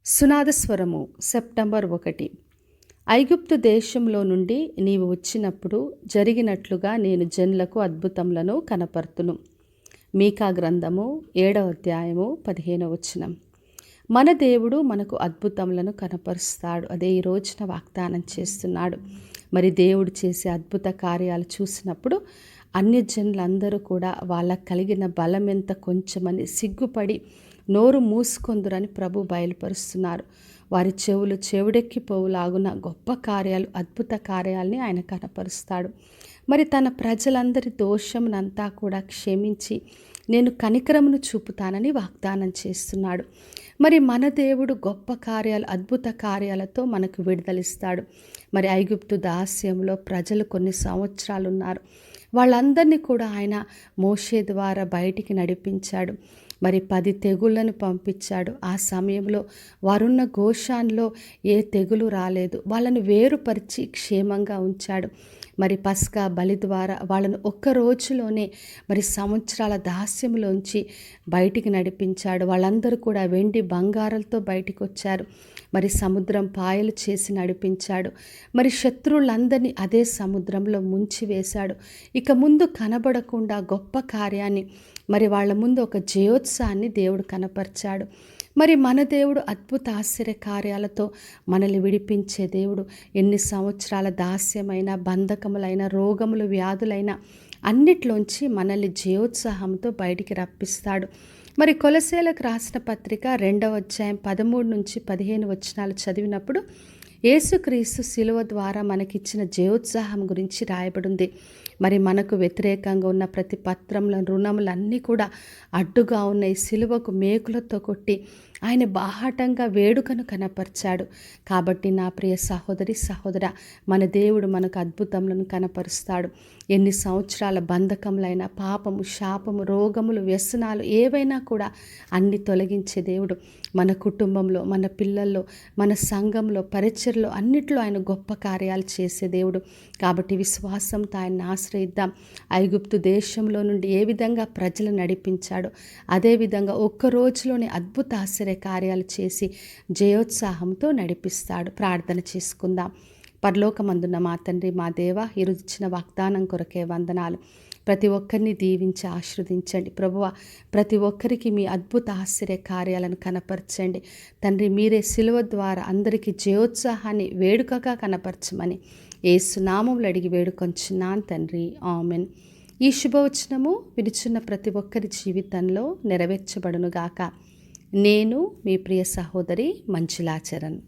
సునాదస్వరము September 1. ఐగుప్తు దేశంలో నుండి నీవు వచ్చినప్పుడు జరిగినట్లుగా నేను జనులకు అద్భుతములను కనపర్తును. మీకా గ్రంథము 7వ అధ్యాయము 15వ వచనం. మన దేవుడు మనకు అద్భుతములను కనపరుస్తాడు. అదే ఈ రోజున వాగ్దానం చేస్తున్నాడు. మరి దేవుడు చేసే అద్భుత కార్యాలు చూసినప్పుడు అన్యజనులందరూ కూడా వాళ్ళకు కలిగిన బలం ఎంత కొంచెమని సిగ్గుపడి నోరు మూసుకొందురని ప్రభు బయలుపరుస్తున్నారు. వారి చెవులు చెవుడెక్కిపోవులాగున గొప్ప కార్యాలు, అద్భుత కార్యాలని ఆయన కనపరుస్తాడు. మరి తన ప్రజలందరి దోషమునంతా కూడా క్షమించి నేను కనికరమును చూపుతానని వాగ్దానం చేస్తున్నాడు. మరి మన దేవుడు గొప్ప కార్యాలు, అద్భుత కార్యాలతో మనకు విడుదలిస్తాడు. మరి ఐగుప్తు దాస్యంలో ప్రజలు కొన్ని సంవత్సరాలు ఉన్నారు. వాళ్ళందరినీ కూడా ఆయన మోషే ద్వారా బయటికి నడిపించాడు. మరి 10 తెగుళ్లను పంపించాడు. ఆ సమయంలో వారున్న గోషాన్లో ఏ తెగులు రాలేదు. వాళ్ళను వేరుపరిచి క్షేమంగా ఉంచాడు. మరి పస్కా బలి ద్వారా వాళ్ళను ఒక్క రోజులోనే మరి సంవత్సరాల దాస్యంలోంచి బయటికి నడిపించాడు. వాళ్ళందరూ కూడా వెండి బంగారాలతో బయటికి వచ్చారు. మరి సముద్రం పాయలు చేసి నడిపించాడు. మరి శత్రువులందరినీ అదే సముద్రంలో ముంచి వేశాడు. ఇక ముందు కనబడకుండా గొప్ప కార్యాన్ని, మరి వాళ్ళ ముందు ఒక జయోత్సాహాన్ని దేవుడు కనపరిచాడు. మరి మన దేవుడు అద్భుత ఆశ్చర్య కార్యాలతో మనల్ని విడిపించే దేవుడు. ఎన్ని సంవత్సరాల దాస్యమైన, బంధకములైన, రోగములు, వ్యాధులైన అన్నిట్లోంచి మనల్ని జయోత్సాహంతో బయటికి రప్పిస్తాడు. మరి కొలస్సీలకు రాసిన పత్రిక 2వ అధ్యాయం 13 నుంచి 15 వచనాలు చదివినప్పుడు యేసుక్రీస్తు శిలువ ద్వారా మనకిచ్చిన జయోత్సాహం గురించి రాయబడింది. మరి మనకు వ్యతిరేకంగా ఉన్న ప్రతి పత్రంలో రుణములన్నీ కూడా అడ్డుగా ఉన్న ఈ శిలువకు మేకులతో కొట్టి ఆయన బాహాటంగా వేడుకను కనపరిచాడు. కాబట్టి నా ప్రియ సహోదరి సహోదర, మన దేవుడు మనకు అద్భుతములను కనపరుస్తాడు. ఎన్ని సంవత్సరాల బంధకములైన, పాపము, శాపము, రోగములు, వ్యసనాలు ఏవైనా కూడా అన్ని తొలగించే దేవుడు. మన కుటుంబంలో, మన పిల్లల్లో, మన సంఘంలో, పరిచర్లో అన్నిట్లో ఆయన గొప్ప కార్యాలు చేసే దేవుడు. కాబట్టి విశ్వాసంతో ఆయన్ని ఆశ్రయిద్దాం. ఐగుప్తు దేశంలో నుండి ఏ విధంగా ప్రజలు నడిపించాడో అదేవిధంగా ఒక్క రోజులోనే అద్భుత ఆశ్చర్య కార్యాలు చేసి జయోత్సాహంతో నడిపిస్తాడు. ప్రార్థన చేసుకుందాం. పరలోకమందున్న మా తండ్రి, మా దేవ, ఈరోజు ఇచ్చిన వాగ్దానం కొరకే వందనాలు. ప్రతి ఒక్కరిని దీవించి ఆశీర్వదించండి ప్రభువా. ప్రతి ఒక్కరికి మీ అద్భుత ఆశ్చర్య కార్యాలను కనపరచండి తండ్రి. మీరే శిలువ ద్వారా అందరికీ జయోత్సాహాన్ని వేడుకగా కనపరచమని యేసు నామములో అడిగి వేడుకొంచున్నాను తండ్రి. ఆమెన్. ఈ శుభవచనము విడుచున్న ప్రతి ఒక్కరి జీవితంలో నెరవేర్చబడునుగాక. నేను మీ ప్రియ సహోదరి మంజులా చరణ్.